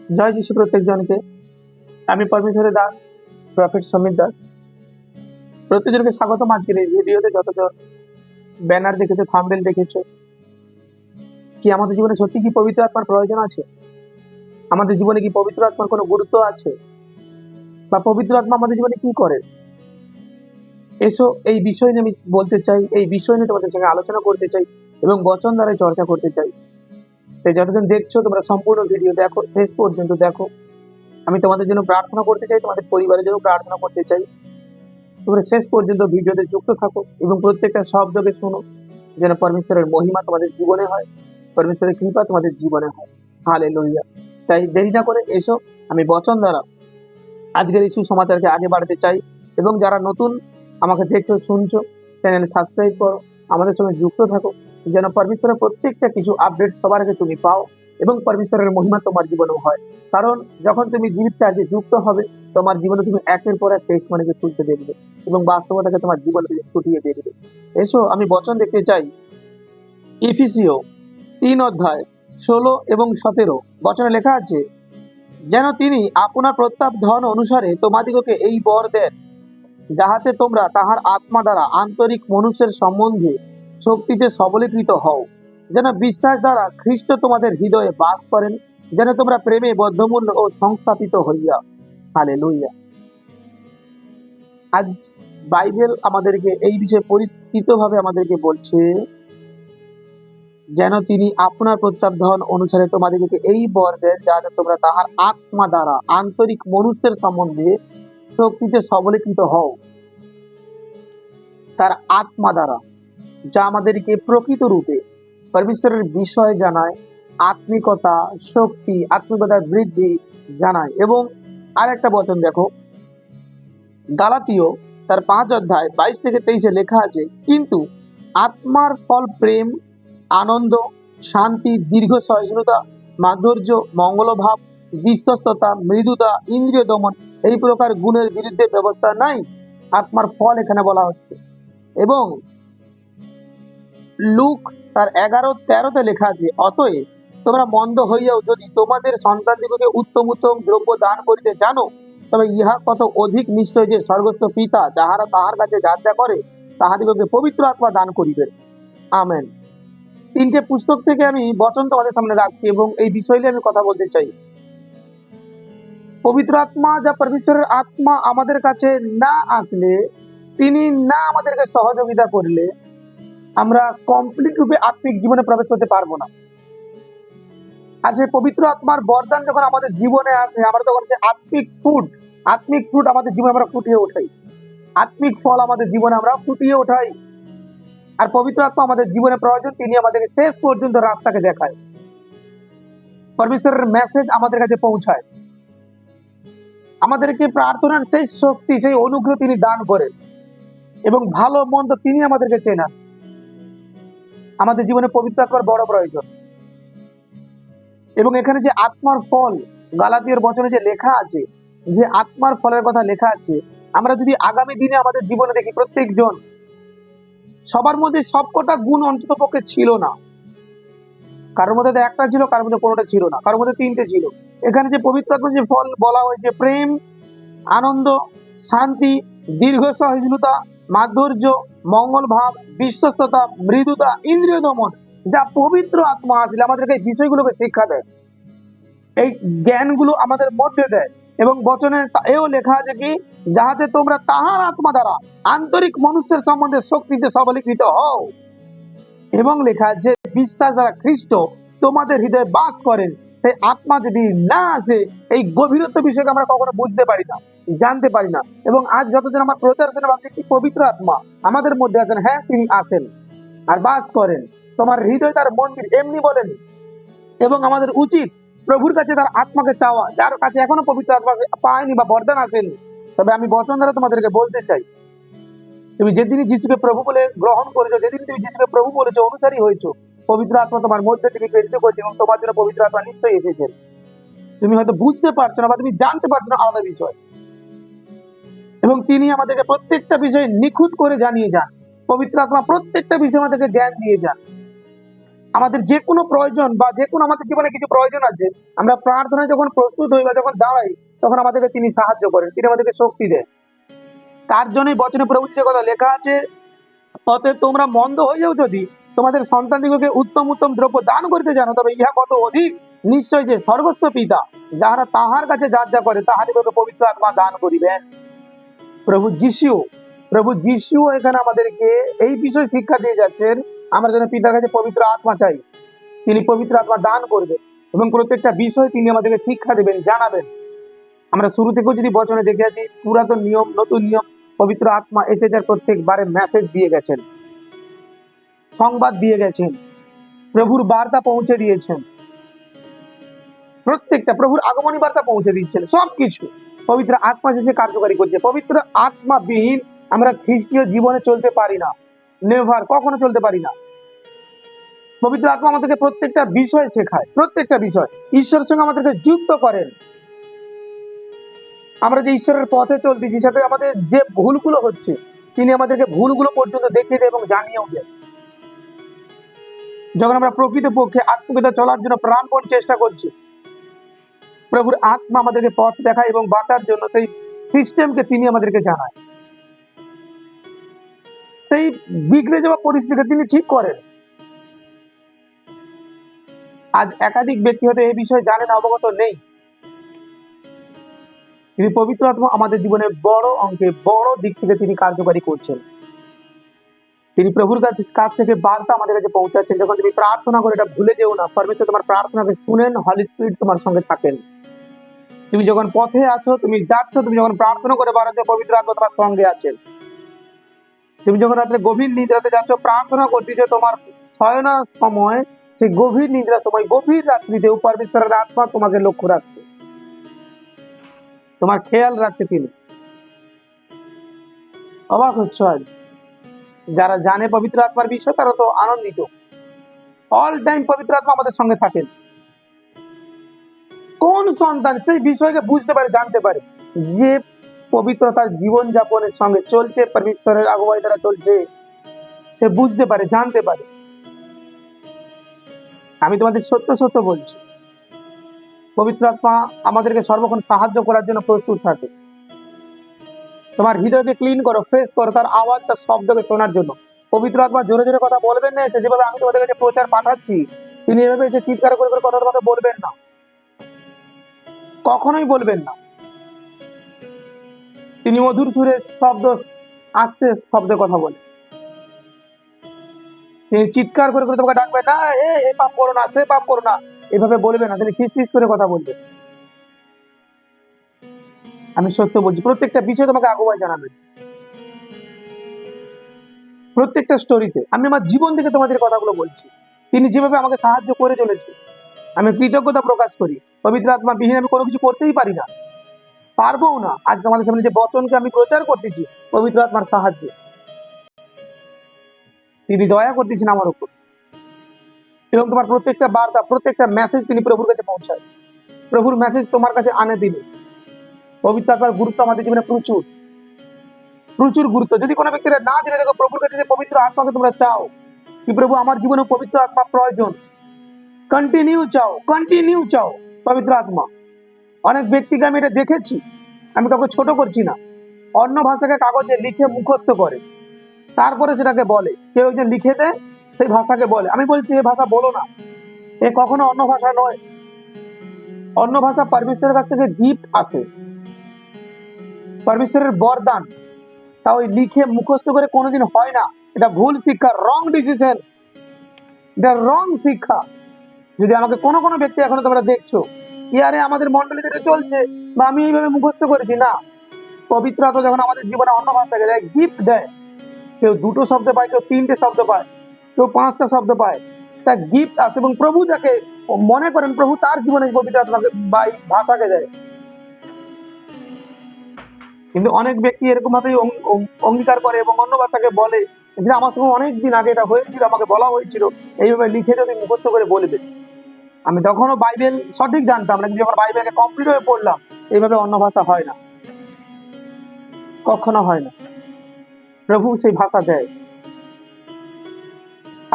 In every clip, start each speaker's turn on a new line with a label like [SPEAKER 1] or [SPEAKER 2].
[SPEAKER 1] জয় যিশু প্রত্যেকজনকে। আমি পরমেশ্বরের দাস, প্রফেট সমীর দাস। প্রত্যেকজনকে স্বাগতম আজকের এই ভিডিওতে। যতজন ব্যানার দেখেছো, থাম্বনেল দেখেছো, কি আমাদের জীবনে সত্যি কি পবিত্র আত্মার প্রয়োজন আছে? আমাদের জীবনে কি পবিত্র আত্মার কোনো গুরুত্ব আছে, বা পবিত্র আত্মা আমাদের জীবনে কি করে? এসো এই বিষয় নিয়ে আমি বলতে চাই, এই বিষয় নিয়ে তোমাদের সঙ্গে আলোচনা করতে চাই এবং বচন দ্বারা চর্চা করতে চাই। তাই যতজন দেখছো তোমরা সম্পূর্ণ ভিডিও দেখো, শেষ পর্যন্ত দেখো। আমি তোমাদের জন্য প্রার্থনা করতে চাই, তোমাদের পরিবারের জন্য প্রার্থনা করতে চাই। তোমরা শেষ পর্যন্ত ভিডিওতে যুক্ত থাকো এবং প্রত্যেকটা শব্দকে শোনো, যেন পরমেশ্বরের মহিমা তোমাদের জীবনে হয়, পরমেশ্বরের কৃপা তোমাদের জীবনে হয়। হালেলুয়া। তাই দেরি না করে এসো, আমি বচন দ্বারা আজকের এই সুসমাচারকে আগে বাড়াতে চাই। এবং যারা নতুন আমাকে দেখছো, শুনছো, চ্যানেল সাবস্ক্রাইব করো, আমাদের সঙ্গে যুক্ত থাকো, যেন পরমেশ্বরের প্রত্যেকটা কিছু আপডেট সবার আগে তুমি পাও এবং পরমেশ্বরের মহিমা তোমার জীবনেও হয়। কারণ যখন তুমি জীবিত চার্জে যুক্ত হবে, তোমার জীবনে তুমি একের পর এক টেস্টমানিকে তুলতে দেখবে এবং বাস্তবতাকে তোমার জীবনে ফুটিয়ে দেখবে। এসো আমি বচন দেখতে চাই। ইফিসিও 3 অধ্যায় 16 এবং 17 বচনে লেখা আছে, যেন তিনি আপনার প্রতাপ ধন অনুসারে তোমাদিগকে এই বর দেন, যাহাতে তোমরা তাহার আত্মা দ্বারা আন্তরিক মনুষ্যের সম্বন্ধে শক্তিতে সবলীকৃত হও, যেন বিশ্বাস দ্বারা খ্রিস্ট তোমাদের হৃদয়ে বাস করেন, যেন তোমরা প্রেমে বদ্ধমূল ও সংস্থাপিত হইয়া। হালেলুয়া। আজ বাইবেল আমাদেরকে এই বিষয়ে পরিচিতভাবে আমাদেরকে বলছে, যেন তিনি আপনার প্রতাপ ধন অনুসারে তোমাদেরকে এই বর দেন, যাতে তোমরা তাহার আত্মা দ্বারা আন্তরিক মনুষ্যের সম্বন্ধে শক্তিতে সবলীকৃত হও। তার আত্মা দ্বারা, যা আমাদেরকে প্রকৃত রূপে পরমেশ্বরের বিষয় জানায়, আত্মিকতা, শক্তি, আত্মিকতার বৃদ্ধি জানায়। এবং আর একটা বচন দেখো, গালাতীয় 5 অধ্যায় 22 থেকে 23 লেখা আছে, কিন্তু আত্মার ফল প্রেম, আনন্দ, শান্তি, দীর্ঘ সহিষ্ণুতা, মাধুর্য, মঙ্গলভাব, বিশ্বস্ততা, মৃদুতা, ইন্দ্রিয় দমন, এই প্রকার গুণের বিরুদ্ধে ব্যবস্থা নাই। আত্মার ফল এখানে বলা হচ্ছে। এবং লুক 11:13 লেখা আছে, অতএব তোমরা মন্দ হইয়াও যদি তোমাদের সন্তানদিগকে উত্তম উত্তম দ্রব্য দান করিতে জানো, তবে ইহা কত অধিক নিশ্চয় যে স্বর্গস্থ পিতা যাহারা তাহার কাছে যাত্রা করে তাহাদিগকে পবিত্র আত্মা দান করিবেন। আমেন। 3টে পুস্তক থেকে আমি বচন তোমাদের সামনে রাখছি এবং এই বিষয় নিয়ে আমি কথা বলতে চাই। পবিত্র আত্মা, যা পরমেশ্বরের আত্মা আমাদের কাছে না আসলে, তিনি না আমাদেরকে সহযোগিতা করলে আমরা কমপ্লিট রূপে আত্মিক জীবনে প্রবেশ করতে পারবো না। আর সেই পবিত্র আত্মার বরদান যখন আমাদের জীবনে আছে, আমরা তখন সে আত্মিক ফ্রুট আমাদের জীবনে আমরা ফুটিয়ে ওঠাই, আত্মিক ফল আমাদের জীবনে আমরা ফুটিয়ে ওঠাই। আর পবিত্র আত্মা আমাদের জীবনে প্রয়োজন, তিনি আমাদেরকে শেষ পর্যন্ত রাস্তাকে দেখায়, পরমেশ্বরের মেসেজ আমাদের কাছে পৌঁছায়, আমাদেরকে প্রার্থনার সেই শক্তি, সেই অনুগ্রহ তিনি দান করেন এবং ভালো মন্দ তিনি আমাদেরকে চেনান। আমাদের জীবনে পবিত্র আত্মার বড় প্রয়োজন। এবং এখানে যে আত্মার ফল গালাতীয়র বচনে যে লেখা আছে, যে আত্মার ফলের কথা লেখা আছে, আমরা যদি আগামী দিনে আমাদের জীবনে দেখি, প্রত্যেকজন সবার মধ্যে সবকটা গুণ অন্তত পক্ষে ছিল না। কারোর মধ্যে একটা ছিল, কারোর মধ্যে কোনোটা ছিল না, কারোর মধ্যে 3টে ছিল। এখানে যে পবিত্র আত্মার যে ফল বলা হয়েছে, প্রেম, আনন্দ, শান্তি, দীর্ঘ সহিষ্ণুতা, মাধুর্য, মঙ্গল ভাব, বিশ্বস্ততা, মৃদুতা, ইন্দ্রিয় দমন, যা পবিত্র আত্মা আসলে আমাদেরকে এই বিষয়গুলোকে শিক্ষা দেয়, এই জ্ঞানগুলো আমাদের মধ্যে দেয়। এবং বচনে এও লেখা আছে কি, যাহাতে তোমরা তাহার আত্মা দ্বারা আন্তরিক মনুষ্যের সম্বন্ধে শক্তিতে সবলীকৃত হও। এবং লেখা আছে, বিশ্বাস দ্বারা খ্রিস্ট তোমাদের হৃদয়ে বাস করেন। সেই আত্মা যদি না আসে, এই গভীরত্ব বিষয়কে আমরা কখনো বুঝতে পারি না, জানতে পারি না। এবং আজ যতদিন আমার প্রচার শুনে ভাবছি কি পবিত্র আত্মা আমাদের মধ্যে আছেন, হ্যাঁ তিনি আসেন আর বাস করেন। তোমার হৃদয় তার মন্দির, এমনি বলেন। এবং আমাদের উচিত প্রভুর কাছে তার আত্মাকে চাওয়া, যার কাছে এখনো পবিত্র আত্মা পায়নি বা বরদান আসেনি। তবে আমি বচন দ্বারা তোমাদেরকে বলতে চাই, তুমি যেদিনই যিশুকে প্রভু বলে গ্রহণ করেছো, যেদিন তুমি যিশুকে প্রভু বলেছো, অনুসারী হয়েছো, পবিত্র আত্মা তোমার মধ্যে থেকে প্রেরিত করছে এবং তোমার জন্য পবিত্র আত্মা নিশ্চয়ই এসেছেন। তুমি হয়তো বুঝতে পারছো না বা তুমি জানতে পারছো না, আলাদা বিষয়। এবং তিনি আমাদেরকে প্রত্যেকটা বিষয়ে নিখুঁত করে জানিয়ে যান। পবিত্র আত্মা প্রত্যেকটা বিষয়ে আমাদেরকে জ্ঞান দিয়ে যান। আমাদের যে কোনো প্রয়োজন বা যে কোনো আমাদের জীবনে কিছু প্রয়োজন আছে, আমরা প্রার্থনায় যখন প্রস্তুত হই বা যখন দাঁড়াই, তখন আমাদেরকে তিনি সাহায্য করেন, তিনি আমাদেরকে শক্তি দেন। তার জন্যই বচনে প্রভুর যে কথা লেখা আছে, অতএব তোমরা মন্দ হইয়াও যদি তোমাদের সন্তানদিগকে উত্তম উত্তম দ্রব্য দান করিতে জানো, তবে ইহা কত অধিক নিশ্চয় যে স্বর্গস্থ পিতা যাহারা তাহার কাছে যা যা করে তাহাদিগকে পবিত্র আত্মা দান করিবেন। প্রভু যিশু প্রভু যিশু এখানে আমাদেরকে এই বিষয় শিক্ষা দিয়ে যাচ্ছেন, আমরা যেন পিতার কাছে পবিত্র আত্মা চাই, তিনি পবিত্র আত্মা দান করবেন এবং প্রত্যেকটা বিষয় তিনি আমাদেরকে শিক্ষা দেবেন, জানাবেন। আমরা শুরু থেকেও যদি বচনে দেখে আছি, পুরাতন নিয়ম নতুন নিয়ম, পবিত্র আত্মা এসে যার প্রত্যেকবারে মেসেজ দিয়ে গেছেন, সংবাদ দিয়ে গেছেন, প্রভুর বার্তা পৌঁছে দিয়েছেন, প্রত্যেকটা প্রভুর আগমনী বার্তা পৌঁছে দিচ্ছেন, সবকিছু পবিত্র আত্মা এসে কার্যকারী করছে। পবিত্র আত্মা বিহীন আমরা খ্রিস্টীয় জীবনে চলতে পারি না, নেভার, কখনো চলতে পারি না। পবিত্র আত্মা আমাদেরকে প্রত্যেকটা বিষয় শেখায়, প্রত্যেকটা বিষয় ঈশ্বরের সঙ্গে আমাদেরকে যুক্ত করেন। আমরা যে ঈশ্বরের পথে চলতেছি, সাথে আমাদের যে ভুলগুলো হচ্ছে, তিনি আমাদেরকে ভুলগুলো পর্যন্ত দেখিয়ে দেয় এবং জানিয়েও দেয়। যখন আমরা প্রকৃত পক্ষে আত্মবিদা চলার জন্য প্রাণপণ চেষ্টা করছি, প্রভুর আত্মা আমাদেরকে পথ দেখায় এবং বাঁচার জন্য সেই সিস্টেমকে তিনি আমাদেরকে জানায়, সেই বিগড়ে যাওয়া পরিস্থিতিকে তিনি ঠিক করেন। আজ একাধিক ব্যক্তি হয়তো এই বিষয়ে জানেন, অবগত নেই, তিনি পবিত্র আত্মা আমাদের জীবনে বড় অঙ্কে বড় দিক থেকে তিনি কার্যকারী করছেন। তিনি প্রভুর কাছ থেকে বার্তা আমাদের কাছে পৌঁছাচ্ছেন। যখন তুমি প্রার্থনা করে, এটা ভুলে যেও না, পরমেশ্বর তোমার প্রার্থনাকে শুনেন, হলি স্পিরিট তোমার সঙ্গে থাকেন। তুমি যখন পথে আছো, তুমি যাচ্ছ, তুমি যখন প্রার্থনা করে বেড়াচ্ছ, পবিত্র আত্মা তোমার সঙ্গে আছেন। তুমি যখন রাত্রে গভীর নিদ্রাতে যাচ্ছ, প্রার্থনা করতেছ, তোমার শয়নার সময়, সেই গভীর নিদ্রার সময়, গভীর রাত্রিতেও পরমেশ্বরের আত্মা তোমাকে লক্ষ্য রাখছে, তোমার খেয়াল রাখছে তিনি। অবাক হচ্ছ আজ, যারা জানে পবিত্র আত্মার বিষয় তারা তো আনন্দিত। অল টাইম পবিত্র আত্মা আমাদের সঙ্গে থাকেন। কোন সন্তান সেই বিষয়কে বুঝতে পারে, জানতে পারে, যে পবিত্রতার জীবন যাপনের সঙ্গে চলছে, পরমেশ্বরের আগুয়াই দ্বারা চলছে, সে বুঝতে পারে, জানতে পারে। আমি তোমাদের সত্য সত্য বলছি, পবিত্র আত্মা আমাদেরকে সর্বক্ষণ সাহায্য করার জন্য প্রস্তুত থাকে। তোমার হৃদয়কে ক্লিন করো, ফ্রেশ করো, তার আওয়াজ, তার শব্দকে শোনার জন্য। পবিত্র আত্মা জোরে জোরে কথা বলবেন না এসে, যেভাবে আমি তোমাদের কাছে প্রচার পাঠাচ্ছি, তিনি এভাবে এসে চিৎকার করে করে কথা তোমাকে বলবেন না, কখনোই বলবেন না। তিনি মধুর সুরে শব্দ, আস্তে শব্দে কথা বলে, তিনি চিৎকার করে করে তোমাকে ডাকবেন না, এ পাপ করো না, সে পাপ করো না, এভাবে বলবে না, তিনি ফিস ফিস করে কথা বলবেন। আমি সত্য বলছি, প্রত্যেকটা বিষয় তোমাকে আগুয়াই জানাবেন, প্রত্যেকটা স্টোরিতে। আমি আমার জীবন থেকে তোমাদের কথাগুলো বলছি, তিনি যেভাবে আমাকে সাহায্য করে চলেছে, আমি কৃতজ্ঞতা প্রকাশ করি। পবিত্র আত্মা বিহীন আমি কোনো কিছু করতেই পারি না, পারবও না। আজ তোমাদের সামনে যে বচনকে আমি প্রচার করতেছি, পবিত্র আত্মার সাহায্যে তিনি দয়া করতেছেন আমার উপর, এবং তোমার প্রত্যেকটা বার্তা, প্রত্যেকটা মেসেজ তিনি প্রভুর কাছে পৌঁছায়। প্রভুর মেসেজ তোমার কাছে আনে তিনি। পবিত্র আত্মার গুরুত্ব আমাদের জীবনে প্রচুর, প্রচুর গুরুত্ব। যদি কোনো ব্যক্তিরা না জেনে দেখো, প্রভুর কাছে যে পবিত্র আত্মাকে তোমরা চাও, কি প্রভু আমার জীবনে পবিত্র আত্মা প্রয়োজন, কন্টিনিউ চাও, কন্টিনিউ চাও পবিত্র আত্মা। অনেক ব্যক্তিকে আমি এটা দেখেছি, আমি কাউকে ছোট করছি না, অন্য ভাষাকে কাগজে লিখে মুখস্থ করে, তারপরে সেটাকে বলে। কেউ একজন লিখে দেয়, সেই ভাষাকে বলে। আমি বলছি এ ভাষা বলো না, এ কখনো অন্য ভাষা নয়। অন্য ভাষা পরমেশ্বরের কাছ থেকে গিফট আসে, পরমেশ্বরের বরদান। তা ওই লিখে মুখস্থ করে কোনোদিন হয় না। এটা ভুল শিক্ষা, রং ডিসিশন, এটা রং শিক্ষা। যদি আমাকে কোনো কোনো ব্যক্তি এখনো তোমরা দেখছো, ইয়ারে আমাদের মন্ডলীতে এটা চলছে, বা আমি এইভাবে মুখস্থ করেছি না। পবিত্র আত্মা যখন আমাদের জীবনে অন্য ভাষাকে দেয়, গিফট দেয়, কেউ দুটো শব্দ পায়, কেউ তিনটে শব্দ পায়, কেউ পাঁচটা শব্দ পায়, তা গিফট আছে। এবং প্রভু যাকে মনে করেন, প্রভু তার জীবনে পবিত্র আত্মাকে বা এই ভাষাকে দেয়। কিন্তু অনেক ব্যক্তি এরকম ভাবে অঙ্গীকার করে এবং অন্য ভাষাকে বলে যে আমার সঙ্গে অনেকদিন আগে এটা হয়েছিল, আমাকে বলা হয়েছিল, এইভাবে লিখে যদি মুখস্থ করে বলবে। আমি তখনও বাইবেল সঠিক জানতাম না, কিন্তু যখন বাইবেলকে কমপ্লিট হয়ে পড়লাম, এইভাবে অন্য ভাষা হয় না, কখনো হয় না। প্রভু সেই ভাষা দেয়।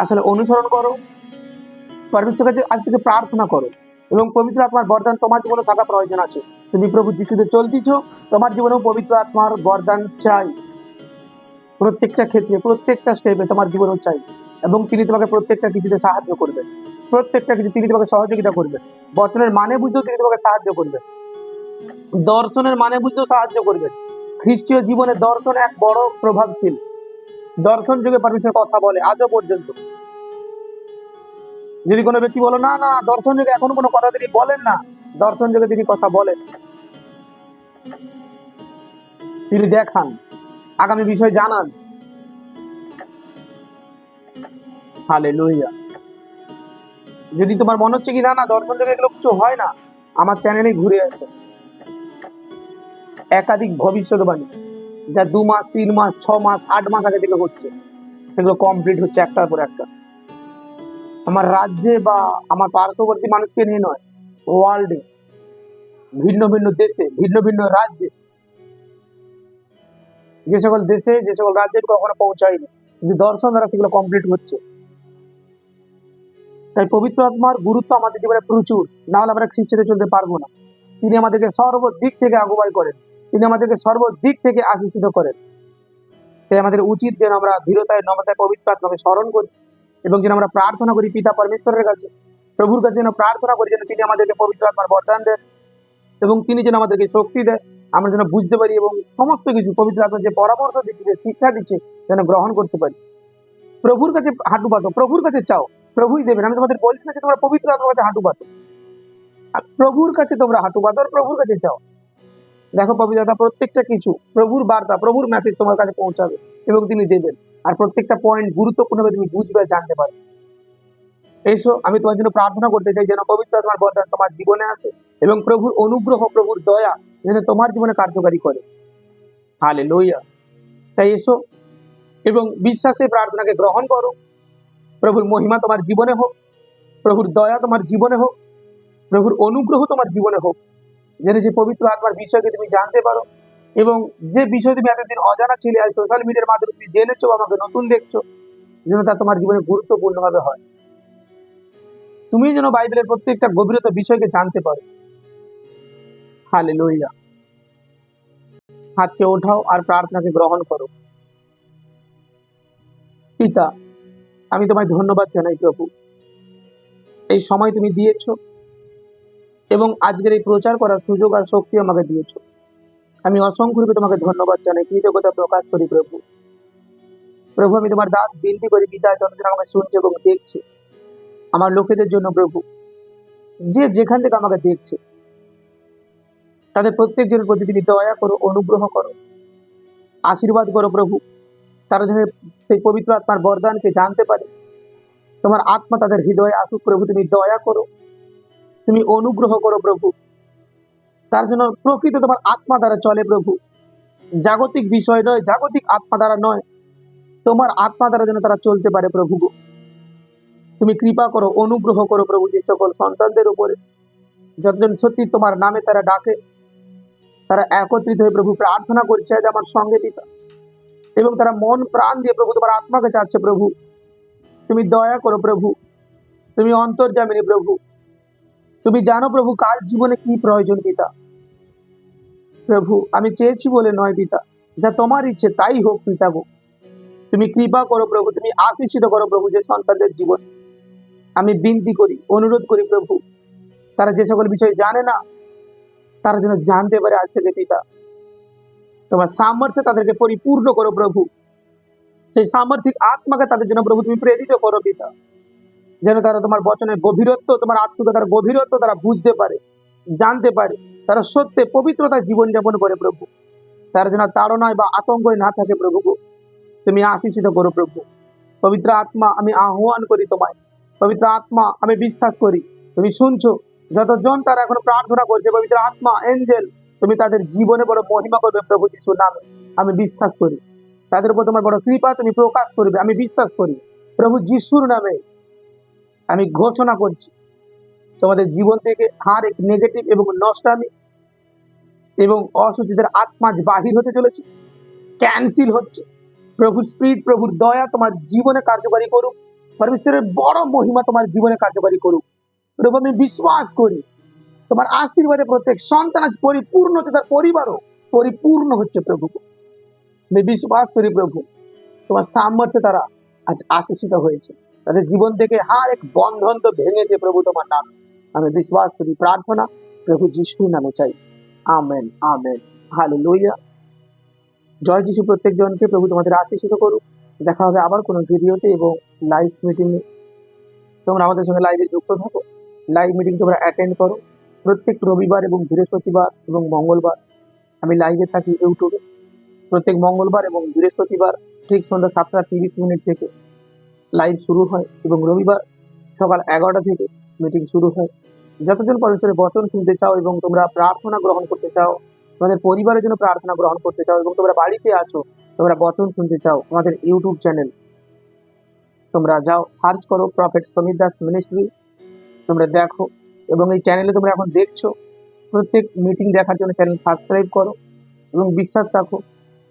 [SPEAKER 1] আসলে অনুসরণ করো, পরমেশ্বরের কাছে আজ থেকে প্রার্থনা করো এবং পবিত্র আত্মার বরদান তোমার জীবনে থাকা প্রয়োজন আছে। তুমি প্রভু যিশুতে চলতেছ, তোমার জীবনেও পবিত্র আত্মার বরদান চাই। প্রত্যেকটা ক্ষেত্রে, প্রত্যেকটা স্টেপে তোমার জীবনেও চাই, এবং তিনি তোমাকে প্রত্যেকটা কিছুতে সাহায্য করবেন। প্রত্যেকটা কিছু তিনি তোমাকে সহযোগিতা করবেন। বচনের মানে বুঝতেও তিনি তোমাকে সাহায্য করবেন, দর্শনের মানে বুঝতেও সাহায্য করবেন। খ্রিস্টীয় জীবনে দর্শন এক বড় প্রভাবশীল। দর্শন যুগে পরমেশ্বর কথা বলে আজও পর্যন্ত। যদি কোনো ব্যক্তি বলো না না দর্শন যুগে এখনো কোনো কথা তিনি বলেন না, দর্শন যুগে তিনি কথা বলেন, তিনি দেখান, আগামী বিষয় জানান। হালেলুয়া। যদি তোমার মনে হচ্ছে কি না না দর্শন যুগে এগুলো কিছু হয় না, আমার চ্যানেলে ঘুরে আসো। একাধিক ভবিষ্যৎবাণী যা 2 মাস 3 মাস 6 মাস 8 মাস আগে থেকে হচ্ছে, সেগুলো কমপ্লিট হচ্ছে একটার পর একটা। আমার রাজ্যে বা আমার পার্শ্ববর্তী মানুষকে নিয়ে নয়, ওয়ার্ল্ডে, ভিন্ন ভিন্ন দেশে, ভিন্ন ভিন্ন রাজ্যে, যে সকল দেশে যে সকল রাজ্যে কখনো পৌঁছায়নি, কিন্তু দর্শন দ্বারা সেগুলো কমপ্লিট হচ্ছে। তাই পবিত্র আত্মার গুরুত্ব আমাদের জীবনে প্রচুর, না হলে আমরা খ্রিস্টে চলতে পারবো না। তিনি আমাদেরকে সর্বদিক থেকে আগুবাই করেন, তিনি আমাদেরকে সর্বদিক থেকে আশীষিত করেন। তাই আমাদের উচিত যেন আমরা ধীরতায় নমতায় পবিত্র আত্মাকে স্মরণ করি, এবং যেন আমরা প্রার্থনা করি পিতা পরমেশ্বরের কাছে, প্রভুর কাছে যেন প্রার্থনা করি যেন তিনি আমাদেরকে পবিত্র আত্মার বরদান দেন, এবং তিনি যেন আমাদেরকে শক্তি দেয়, আমরা যেন বুঝতে পারি এবং সমস্ত কিছু পবিত্র আত্মার যে পরামর্শ দিচ্ছে, যে শিক্ষা দিচ্ছে, যেন গ্রহণ করতে পারি। প্রভুর কাছে হাঁটু পাতো, প্রভুর কাছে চাও, প্রভুই দেবেন। আমি তোমাদের বলছি না যে তোমরা পবিত্র আত্মার কাছে হাঁটু পাতো, আর প্রভুর কাছে তোমরা হাঁটু পাতো আর প্রভুর কাছে চাও। দেখো পবিত্র আত্মা প্রত্যেকটা কিছু, প্রভুর বার্তা, প্রভুর মেসেজ তোমার কাছে পৌঁছাবে এবং তিনি দেবেন, আর প্রত্যেকটা পয়েন্ট গুরুত্বপূর্ণভাবে তুমি বুঝবে, জানতে পারবে। এসো, আমি তোমার জন্য প্রার্থনা করতে চাই যেন পবিত্র আত্মার বরদান তোমার জীবনে আসে, এবং প্রভুর অনুগ্রহ, প্রভুর দয়া যেন তোমার জীবনে কার্যকারী করে। হালেলুয়া। তাই এসো এবং বিশ্বাসে প্রার্থনাকে গ্রহণ করো। প্রভুর মহিমা তোমার জীবনে হোক, প্রভুর দয়া তোমার জীবনে হোক, প্রভুর অনুগ্রহ তোমার জীবনে হোক, যেন যে পবিত্র আত্মার বিষয়কে তুমি জানতে পারো, এবং যে বিষয় তুমি এতদিন অজানা ছিলে আজ সোশ্যাল মিডিয়ার মাধ্যমে তুমি জেনেছো, আমাকে নতুন দেখছো, যেন তা তোমার জীবনে গুরুত্বপূর্ণভাবে হয়। তুমি যেন বাইবেলের প্রত্যেকটা গভীরতা বিষয়কে জানতে পারো। হালেলুয়া। হাতকে ওঠাও আর প্রার্থনাকে গ্রহণ করো। পিতা, আমি তোমায় ধন্যবাদ জানাই প্রভু, এই সময় তুমি দিয়েছো এবং আজকের এই প্রচার করার সুযোগ আর শক্তি আমাকে দিয়েছো। আমি অসংখ্য রূপে তোমাকে ধন্যবাদ জানাই, কৃতজ্ঞতা প্রকাশ করি প্রভু। প্রভু, আমি তোমার দাস বিনতি করি পিতা, যতদিন আমাকে শুনছে এবং দেখছে, আমার লোকেদের জন্য প্রভু, যে যেখান থেকে আমাকে দেখছে, তাদের প্রত্যেকজনের প্রতি তুমি দয়া করো, অনুগ্রহ করো, আশীর্বাদ করো প্রভু। তারা যেন সেই পবিত্র আত্মার বরদানকে জানতে পারে, তোমার আত্মা তাদের হৃদয়ে আসুক প্রভু। তুমি দয়া করো, তুমি অনুগ্রহ করো প্রভু। তার জন্য প্রকৃত তোমার আত্মা দ্বারা চলে প্রভু, জাগতিক বিষয় নয়, জাগতিক আত্মা দ্বারা নয়, তোমার আত্মা দ্বারা যেন তারা চলতে পারে প্রভু। তুমি কৃপা করো, অনুগ্রহ করো প্রভু যে সকল সন্তানদের উপরে, যতজন সত্যি তোমার নামে তারা ডাকে, তারা একত্রিত হয়ে প্রভু প্রার্থনা করছে আজ আমার সঙ্গে পিতা, এবং তারা মন প্রাণ দিয়ে প্রভু তোমার আত্মাকে চাচ্ছে প্রভু। তুমি দয়া করো প্রভু, তুমি অন্তর্যামিনী প্রভু, তুমি জানো প্রভু কার জীবনে কি প্রয়োজন পিতা। প্রভু, আমি চেয়েছি বলে নয় পিতা, যা তোমার ইচ্ছে তাই হোক পিতা গো। তুমি কৃপা করো প্রভু, তুমি আশীষিত করো প্রভু যে সন্তানদের জীবন। আমি বিনতি করি, অনুরোধ করি প্রভু, তারা যে সকল বিষয় জানে না, তারা যেন জানতে পারে আজ থেকে পিতা। তোমার সামর্থ্যে তাদেরকে পরিপূর্ণ করো প্রভু, সেই সামর্থিক আত্মাকে তাদের জন্য প্রভু তুমি প্রেরিত করো পিতা, যেন তারা তোমার বচনের গভীরত্ব, তোমার আত্মকথার গভীরত্ব তারা বুঝতে পারে, জানতে পারে, তারা সত্যে পবিত্রতার জীবনযাপন করে প্রভু। তারা যেন তাড়নায় বা আতঙ্কই না থাকে প্রভু গো। তুমি আশীষিত করো প্রভু। পবিত্র আত্মা, আমি আহ্বান করি তোমায়, পবিত্র আত্মা, আমি বিশ্বাস করি তুমি শুনছো। যতজন তারা এখন প্রার্থনা করছে, পবিত্র আত্মা, এঞ্জেল, তুমি তাদের জীবনে বড় মহিমা করবে প্রভু যিশুর নামে। আমি বিশ্বাস করি তাদের উপর তোমার বড় কৃপা তুমি প্রকাশ করবে, আমি বিশ্বাস করি প্রভু যিশুর নামে। আমি ঘোষণা করছি তোমাদের জীবন থেকে হার এক নেগেটিভ এবং নষ্টামি এবং অসুচিতের আত্মা বাহির হতে চলেছে, ক্যান্সেল হচ্ছে। প্রভু স্পিরিট, প্রভুর দয়া তোমার জীবনে কার্যকারী করুক, পরমেশ্বরের বড় মহিমা তোমার জীবনে কার্যকারী করুক। প্রভু আমি বিশ্বাস করি তোমার আশীর্বাদে প্রত্যেক সন্তান আজ পরিপূর্ণ হচ্ছে, তার পরিবারও পরিপূর্ণ হচ্ছে প্রভু। আমি বিশ্বাস করি প্রভু তোমার সামর্থ্যে তারা আজ আশীষিত হয়েছে, তাদের জীবন থেকে হার এক বন্ধন তো ভেঙেছে প্রভু তোমার নাম। আমি বিশ্বাস করি, প্রার্থনা প্রভু যিশুর নামে চাই, আমেন আমেন, হালেলুয়া। জয় যিশু প্রত্যেক জনকে প্রভু তোমাদের আশীষিত করুক। দেখা হবে আবার কোনো ভিডিওতে এবং লাইভ মিটিংয়ে। তোমরা আমাদের সঙ্গে লাইভে যুক্ত থাকো, লাইভ মিটিং তোমরা অ্যাটেন্ড করো। প্রত্যেক রবিবার এবং বৃহস্পতিবার এবং মঙ্গলবার আমি লাইভে থাকি ইউটিউবে। প্রত্যেক মঙ্গলবার এবং বৃহস্পতিবার ঠিক সন্ধ্যা 7:30 থেকে লাইভ শুরু হয় এবং রবিবার সকাল 11টা থেকে মিটিং শুরু হয়। যতজন পরমেশ্বরের বচন শুনতে চাও এবং তোমরা প্রার্থনা গ্রহণ করতে চাও, তোমাদের পরিবারের জন্য প্রার্থনা গ্রহণ করতে চাও এবং তোমরা বাড়িতে আছো, তোমরা বচন শুনতে চাও, আমাদের ইউটিউব চ্যানেল তোমরা যাও, সার্চ করো প্রফেট সমীর দাস মিনিস্ট্রি, তোমরা দেখো। এবং এই চ্যানেলে তোমরা এখন দেখছো, প্রত্যেক মিটিং দেখার জন্য চ্যানেল সাবস্ক্রাইব করো এবং বিশ্বাস রাখো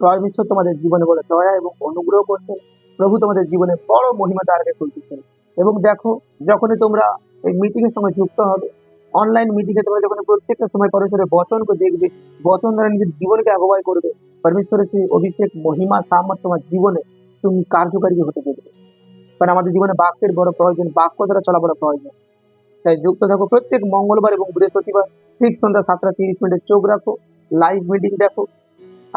[SPEAKER 1] পরমেশ্বর তোমাদের জীবনে বলে দয়া এবং অনুগ্রহ করছেন। প্রভু তোমাদের জীবনে বড় মহিমা দ্বারাকে খুলতেছেন। এবং দেখো, যখনই তোমরা এই মিটিং এর সঙ্গে যুক্ত হবে, অনলাইন মিটিং এ তোমরা যখন প্রত্যেকটা সময় পরমেশ্বরের বচনকে দেখবে, বচন দ্বারা নিজের জীবনকে আগুয়াই করবে, পরমেশ্বরের সেই অভিষেক মহিমা সামর্থ্য তোমার জীবনে তুমি কার্যকারী হতে দেখবে। কারণ আমাদের জীবনে বাক্যের বড় প্রয়োজন, বাক্য দ্বারা চলা বড় প্রয়োজন। তাই যুক্ত থাকো প্রত্যেক মঙ্গলবার এবং বৃহস্পতিবার ঠিক সন্ধ্যা 7:30 চোখ রাখো, লাইভ মিটিং দেখো।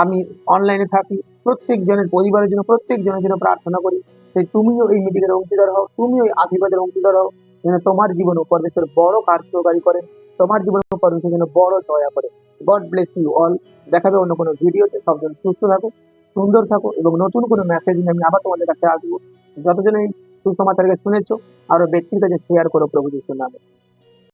[SPEAKER 1] আমি অনলাইনে থাকি, প্রত্যেক জনের পরিবারের জন্য, প্রত্যেক জনের জন্য প্রার্থনা করি। তাই তুমিও এই মিটিং এর অংশীদার হও, তুমিও এই আশীর্বাদের অংশীদার হও, যেন তোমার জীবন পরমেশ্বর বড় কার্যকারী করেন, তোমার জীবন পরমেশ্বর যেন বড় দয়া করে। God bless you all. দেখাবে অন্য কোনো ভিডিওতে। সবজন সুস্থ থাকো, সুন্দর থাকো এবং নতুন কোনো মেসেজ নিয়ে আমি আবার তোমাদের কাছে আসবো। যতজন এই সুসমাচারকে শুনেছো আরো ব্যক্তির কাছে শেয়ার করো প্রভু যিশুর নামে।